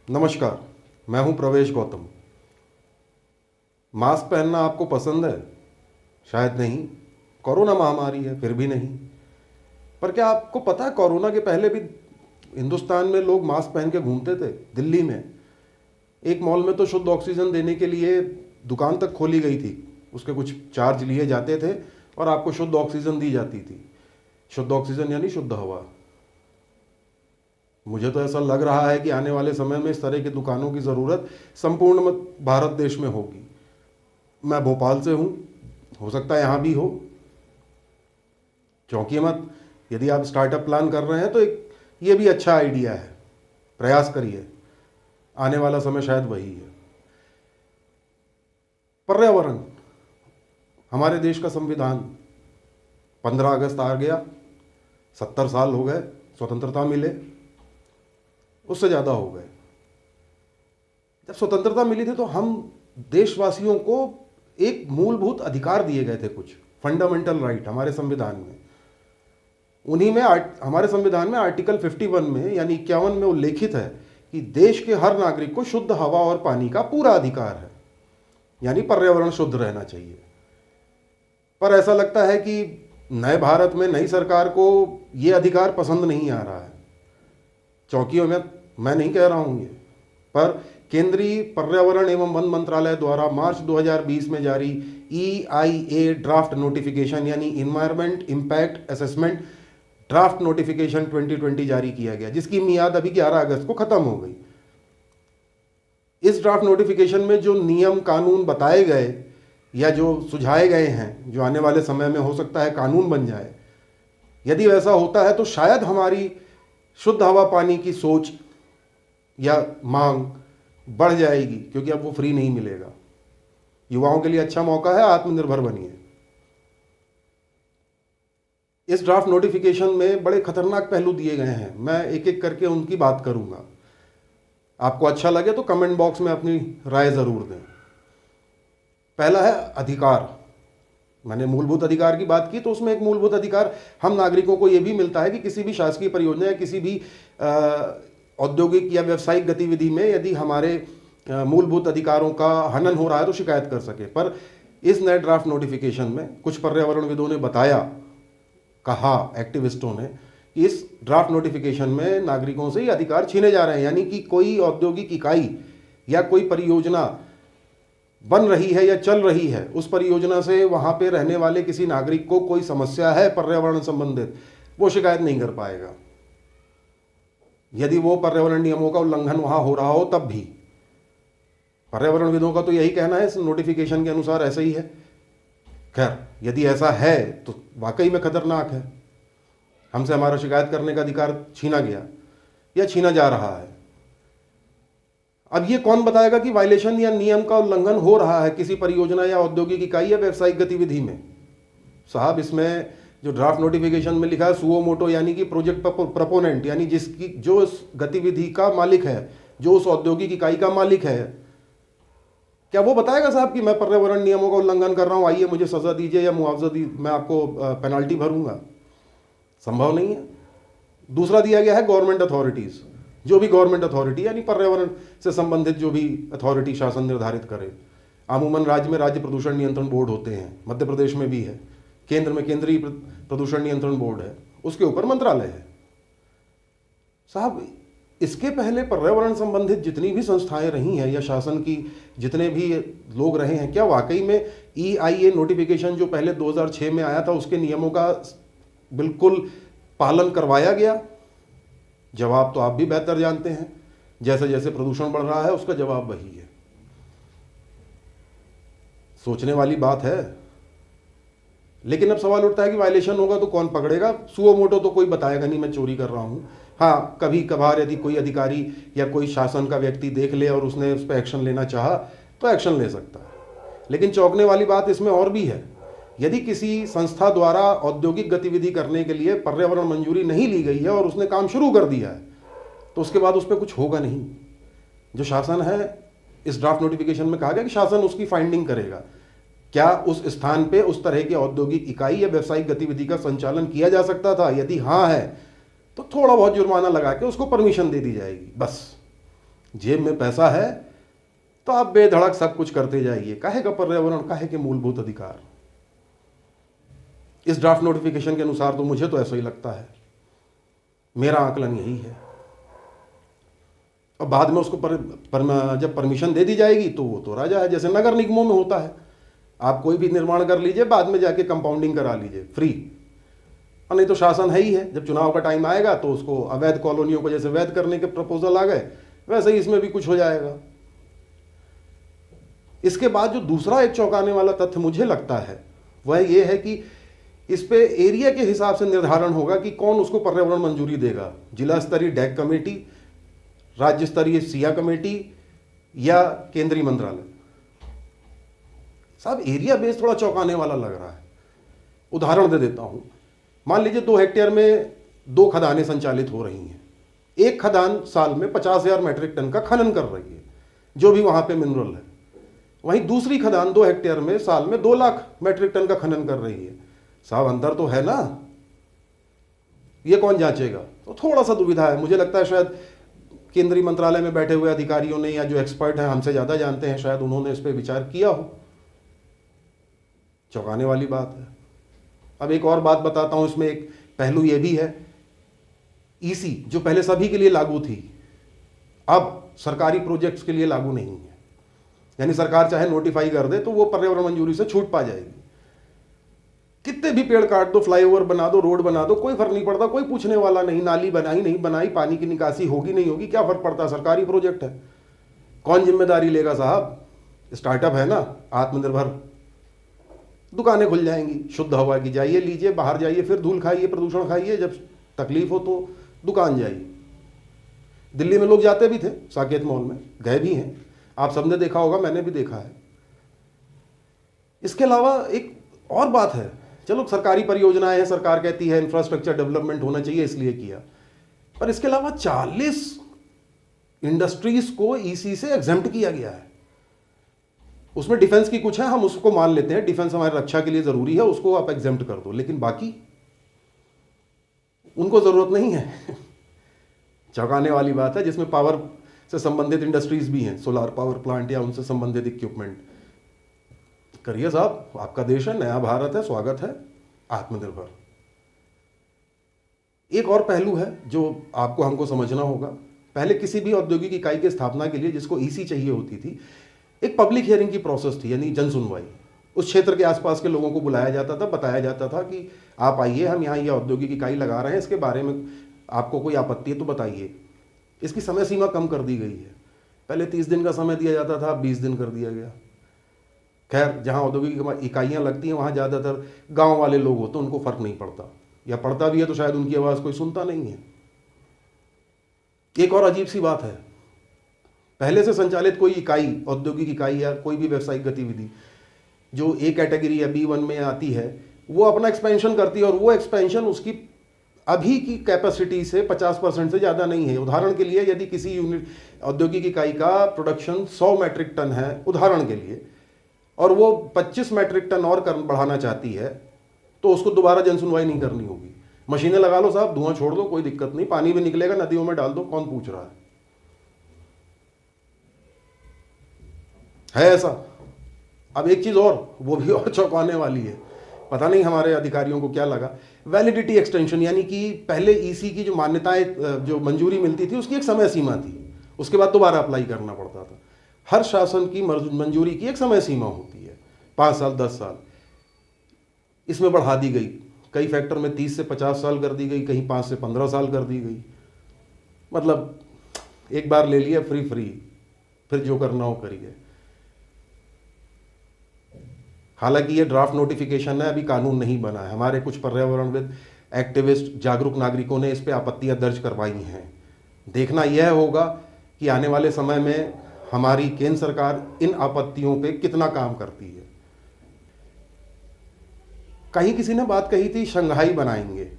नमस्कार, मैं हूं प्रवेश गौतम। मास्क पहनना आपको पसंद है? शायद नहीं। कोरोना महामारी है, फिर भी नहीं। पर क्या आपको पता है कोरोना के पहले भी हिंदुस्तान में लोग मास्क पहन के घूमते थे? दिल्ली में एक मॉल में तो शुद्ध ऑक्सीजन देने के लिए दुकान तक खोली गई थी, उसके कुछ चार्ज लिए जाते थे और आपको शुद्ध ऑक्सीजन दी जाती थी। शुद्ध ऑक्सीजन यानी शुद्ध हवा। मुझे तो ऐसा लग रहा है कि आने वाले समय में इस तरह की दुकानों की ज़रूरत संपूर्ण भारत देश में होगी। मैं भोपाल से हूँ, हो सकता है यहाँ भी हो। चौंकिए मत, यदि आप स्टार्टअप प्लान कर रहे हैं तो ये भी अच्छा आइडिया है, प्रयास करिए। आने वाला समय शायद वही है। पर्यावरण, हमारे देश का संविधान 15 अगस्त आ गया, 70 साल हो गए, स्वतंत्रता मिले, उससे ज़्यादा हो गए। जब स्वतंत्रता मिली थी तो हम देशवासियों को एक मूलभूत अधिकार दिए गए थे, कुछ फंडामेंटल राइट हमारे संविधान में। उन्हीं में हमारे संविधान में आर्टिकल 51 में यानी 51 में उल्लेखित है कि देश के हर नागरिक को शुद्ध हवा और पानी का पूरा अधिकार है, यानी पर्यावरण शुद्ध रहना चाहिए। पर ऐसा लगता है कि नए भारत में नई सरकार को ये अधिकार पसंद नहीं आ रहा है। चौंकियों में मैं नहीं कह रहा हूँ ये, पर केंद्रीय पर्यावरण एवं वन मंत्रालय द्वारा मार्च 2020 में जारी EIA ड्राफ्ट नोटिफिकेशन यानी environment impact assessment draft notification 2020 जारी किया गया, जिसकी मियाद अभी 11 अगस्त को खत्म हो गई। इस ड्राफ्ट नोटिफिकेशन में जो नियम कानून बताए गए या जो सुझाए गए हैं, जो आने वाले समय में हो सकता है कानून बन जाए, यदि वैसा होता है तो शायद हमारी शुद्ध हवा पानी की सोच या मांग बढ़ जाएगी, क्योंकि अब वो फ्री नहीं मिलेगा। युवाओं के लिए अच्छा मौका है, आत्मनिर्भर बनिए। इस ड्राफ्ट नोटिफिकेशन में बड़े खतरनाक पहलू दिए गए हैं, मैं एक एक करके उनकी बात करूंगा। आपको अच्छा लगे तो कमेंट बॉक्स में अपनी राय जरूर दें। पहला है अधिकार। मैंने मूलभूत अधिकार की बात की, तो उसमें एक मूलभूत अधिकार हम नागरिकों को यह भी मिलता है कि किसी भी शासकीय परियोजना या किसी भी औद्योगिक या व्यावसायिक गतिविधि में यदि हमारे मूलभूत अधिकारों का हनन हो रहा है तो शिकायत कर सके। पर इस नए ड्राफ्ट नोटिफिकेशन में कुछ पर्यावरणविदों ने बताया, कहा एक्टिविस्टों ने, कि इस ड्राफ्ट नोटिफिकेशन में नागरिकों से ये अधिकार छीने जा रहे हैं। यानी कि कोई औद्योगिक इकाई या कोई परियोजना बन रही है या चल रही है, उस परियोजना से वहां पे रहने वाले किसी नागरिक को कोई समस्या है पर्यावरण संबंधित, वो शिकायत नहीं कर पाएगा। यदि वो पर्यावरण नियमों का उल्लंघन वहां हो रहा हो तब भी। पर्यावरणविदों का तो यही कहना है, इस नोटिफिकेशन के अनुसार ऐसा ही है। खैर, यदि ऐसा है तो वाकई में खतरनाक है। हमसे हमारा शिकायत करने का अधिकार छीना गया या छीना जा रहा है। अब ये कौन बताएगा कि वायलेशन या नियम का उल्लंघन हो रहा है किसी परियोजना या औद्योगिक इकाई या व्यावसायिक गतिविधि में? साहब, इसमें जो ड्राफ्ट नोटिफिकेशन में लिखा है सुओ मोटो यानी कि प्रोजेक्ट प्रपोनेंट, यानी जिसकी जो इस गतिविधि का मालिक है, जो उस औद्योगिक इकाई का मालिक है, क्या वो बताएगा साहब कि मैं पर्यावरण नियमों का उल्लंघन कर रहा हूं, आइए मुझे सजा दीजिए या मुआवजा मैं आपको पेनल्टी भरूंगा? संभव नहीं है। दूसरा दिया गया है गवर्नमेंट अथॉरिटीज। जो भी गवर्नमेंट अथॉरिटी यानी पर्यावरण से संबंधित जो भी अथॉरिटी शासन निर्धारित करे। अमूमन राज्य में राज्य प्रदूषण नियंत्रण बोर्ड होते हैं, मध्य प्रदेश में भी है, केंद्र में केंद्रीय प्रदूषण नियंत्रण बोर्ड है, उसके ऊपर मंत्रालय है। साहब, इसके पहले पर्यावरण संबंधित जितनी भी संस्थाएं रही हैं या शासन की जितने भी लोग रहे हैं, क्या वाकई में EIA नोटिफिकेशन जो पहले 2006 में आया था उसके नियमों का बिल्कुल पालन करवाया गया? जवाब तो आप भी बेहतर जानते हैं। जैसे जैसे प्रदूषण बढ़ रहा है उसका जवाब वही है। सोचने वाली बात है। लेकिन अब सवाल उठता है कि वायलेशन होगा तो कौन पकड़ेगा? सुओ मोटो तो कोई बताएगा नहीं मैं चोरी कर रहा हूं। हाँ, कभी कभार यदि कोई अधिकारी या कोई शासन का व्यक्ति देख ले और उसने उस पर एक्शन लेना चाहा तो एक्शन ले सकता है। लेकिन चौंकने वाली बात इसमें और भी है। यदि किसी संस्था द्वारा औद्योगिक गतिविधि करने के लिए पर्यावरण मंजूरी नहीं ली गई है और उसने काम शुरू कर दिया है तो उसके बाद उस पर कुछ होगा नहीं। जो शासन है, इस ड्राफ्ट नोटिफिकेशन में कहा गया कि शासन उसकी फाइंडिंग करेगा। क्या उस स्थान पे उस तरह की औद्योगिक इकाई या व्यावसायिक गतिविधि का संचालन किया जा सकता था? यदि हाँ है तो थोड़ा बहुत जुर्माना लगा के उसको परमिशन दे दी जाएगी, बस। जेब में पैसा है तो आप बेधड़क सब कुछ करते जाइए। काहे का पर्यावरण, काहे के मूलभूत अधिकार। इस ड्राफ्ट नोटिफिकेशन के अनुसार तो मुझे तो ऐसा ही लगता है, मेरा आकलन यही है। और बाद में उसको जब परमिशन दे दी जाएगी तो वो तो राजा है, जैसे नगर निगमों में होता है। आप कोई भी निर्माण कर लीजिए, बाद में जाके कंपाउंडिंग करा लीजिए फ्री, और नहीं तो शासन है ही है। जब चुनाव का टाइम आएगा तो उसको अवैध कॉलोनियों को जैसे वैध करने के प्रपोजल आ गए, वैसे ही इसमें भी कुछ हो जाएगा। इसके बाद जो दूसरा एक चौंकाने वाला तथ्य मुझे लगता है वह यह है कि इस पे एरिया के हिसाब से निर्धारण होगा कि कौन उसको पर्यावरण मंजूरी देगा। जिला स्तरीय डैक कमेटी, राज्य स्तरीय सिया कमेटी या केंद्रीय मंत्रालय। साहब एरिया बेस थोड़ा चौंकाने वाला लग रहा है। उदाहरण दे देता हूं, मान लीजिए 2 हेक्टेयर में 2 खदानें संचालित हो रही हैं। एक खदान साल में 50,000 मीट्रिक टन का खनन कर रही है, जो भी वहां पे मिनरल है। वहीं दूसरी खदान 2 हेक्टेयर में साल में 2 लाख मीट्रिक टन का खनन कर रही है। साहब अंतर तो है ना, ये कौन जांचेगा? तो थोड़ा सा दुविधा है। मुझे लगता है शायद केंद्रीय मंत्रालय में बैठे हुए अधिकारियों ने या जो एक्सपर्ट हैं, हमसे ज्यादा जानते हैं, शायद उन्होंने इस पर विचार किया हो। चौंकाने वाली बात है। अब एक और बात बताता हूं, इसमें एक पहलू यह भी है, ईसी जो पहले सभी के लिए लागू थी, अब सरकारी प्रोजेक्ट्स के लिए लागू नहीं है। यानी सरकार चाहे नोटिफाई कर दे तो वो पर्यावरण मंजूरी से छूट पा जाएगी। कितने भी पेड़ काट दो, फ्लाईओवर बना दो, रोड बना दो, कोई फर्क नहीं पड़ता, कोई पूछने वाला नहीं। नाली बनाई नहीं बनाई, पानी की निकासी होगी नहीं होगी, क्या फर्क पड़ता, सरकारी प्रोजेक्ट है। कौन जिम्मेदारी लेगा साहब? स्टार्टअप है ना, आत्मनिर्भर। दुकानें खुल जाएंगी, शुद्ध हवा की जाइए लीजिए, बाहर जाइए फिर धूल खाइए, प्रदूषण खाइए, जब तकलीफ हो तो दुकान जाइए। दिल्ली में लोग जाते भी थे, साकेत मॉल में गए भी हैं, आप सबने देखा होगा, मैंने भी देखा है। इसके अलावा एक और बात है, चलो सरकारी परियोजनाएं हैं, सरकार कहती है इंफ्रास्ट्रक्चर डेवलपमेंट होना चाहिए इसलिए किया, पर इसके अलावा 40 इंडस्ट्रीज को ईसी से एग्जेम्प्ट किया गया है। उसमें डिफेंस की कुछ है, हम उसको मान लेते हैं, डिफेंस हमारी रक्षा के लिए जरूरी है, उसको आप एग्जेम्प्ट कर दो, लेकिन बाकी उनको जरूरत नहीं है। चौंकाने वाली बात है, जिसमें पावर से संबंधित इंडस्ट्रीज भी हैं, सोलार पावर प्लांट या उनसे संबंधित इक्विपमेंट। करिए साहब, आपका देश है, नया भारत है, स्वागत है, आत्मनिर्भर। एक और पहलू है जो आपको हमको समझना होगा। पहले किसी भी औद्योगिक इकाई की स्थापना के लिए जिसको ईसी चाहिए होती थी, एक पब्लिक हियरिंग की प्रोसेस थी, यानी जन सुनवाई। उस क्षेत्र के आसपास के लोगों को बुलाया जाता था, बताया जाता था कि आप आइए, हम यहाँ ये औद्योगिक इकाई लगा रहे हैं, इसके बारे में आपको कोई आपत्ति है तो बताइए। इसकी समय सीमा कम कर दी गई है। पहले 30 दिन का समय दिया जाता था, 20 दिन कर दिया गया। खैर, जहाँ औद्योगिक इकाइयाँ लगती हैं वहाँ ज़्यादातर गांव वाले लोग होते हैं, उनको फर्क नहीं पड़ता, या पड़ता भी है तो शायद उनकी आवाज़ कोई सुनता नहीं है। एक और अजीब सी बात है, पहले से संचालित कोई इकाई, औद्योगिक इकाई या कोई भी व्यावसायिक गतिविधि जो ए कैटेगरी या B1 में आती है, वो अपना एक्सपेंशन करती है, और वो एक्सपेंशन उसकी अभी की कैपेसिटी से 50% से ज़्यादा नहीं है। उदाहरण के लिए, यदि किसी यूनिट औद्योगिक इकाई का प्रोडक्शन 100 मैट्रिक टन है उदाहरण के लिए, और वो 25 मैट्रिक टन और बढ़ाना चाहती है, तो उसको दोबारा जनसुनवाई नहीं करनी होगी। मशीनें लगा लो साहब, धुआं छोड़ दो, कोई दिक्कत नहीं, पानी भी निकलेगा, नदियों में डाल दो, कौन पूछ रहा है ऐसा। अब एक चीज़ और, वो भी और चौंकाने वाली है, पता नहीं हमारे अधिकारियों को क्या लगा, वैलिडिटी एक्सटेंशन। यानी कि पहले ईसी की जो मान्यताएं, जो मंजूरी मिलती थी, उसकी एक समय सीमा थी, उसके बाद दोबारा अप्लाई करना पड़ता था। हर शासन की मंजूरी की एक समय सीमा होती है, 5 साल 10 साल, इसमें बढ़ा दी गई। कई फैक्टर में 30 से 50 साल कर दी गई, कहीं 5 से 15 साल कर दी गई। मतलब एक बार ले लिया फ्री, फिर जो करना हो करिए। हालांकि ये ड्राफ्ट नोटिफिकेशन है, अभी कानून नहीं बना है। हमारे कुछ पर्यावरणविद, एक्टिविस्ट, जागरूक नागरिकों ने इस पे आपत्तियां दर्ज करवाई हैं। देखना यह होगा कि आने वाले समय में हमारी केंद्र सरकार इन आपत्तियों पे कितना काम करती है। कहीं किसी ने बात कही थी शंघाई बनाएंगे।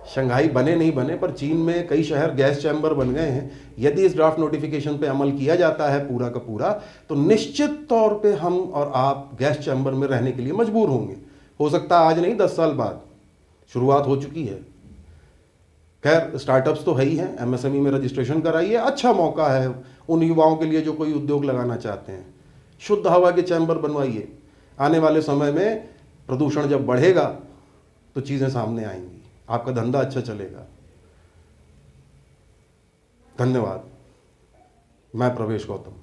शंघाई बने नहीं बने, पर चीन में कई शहर गैस चैम्बर बन गए हैं। यदि इस ड्राफ्ट नोटिफिकेशन पे अमल किया जाता है पूरा का पूरा, तो निश्चित तौर पे हम और आप गैस चैम्बर में रहने के लिए मजबूर होंगे। हो सकता है आज नहीं, 10 साल बाद। शुरुआत हो चुकी है। खैर स्टार्टअप्स तो है ही हैं, एमएसएमई में रजिस्ट्रेशन कराइए, अच्छा मौका है उन युवाओं के लिए जो कोई उद्योग लगाना चाहते हैं। शुद्ध हवा के चैम्बर बनवाइए। आने वाले समय में प्रदूषण जब बढ़ेगा तो चीज़ें सामने आएंगी, आपका धंधा अच्छा चलेगा। धन्यवाद। मैं प्रवेश गौतम।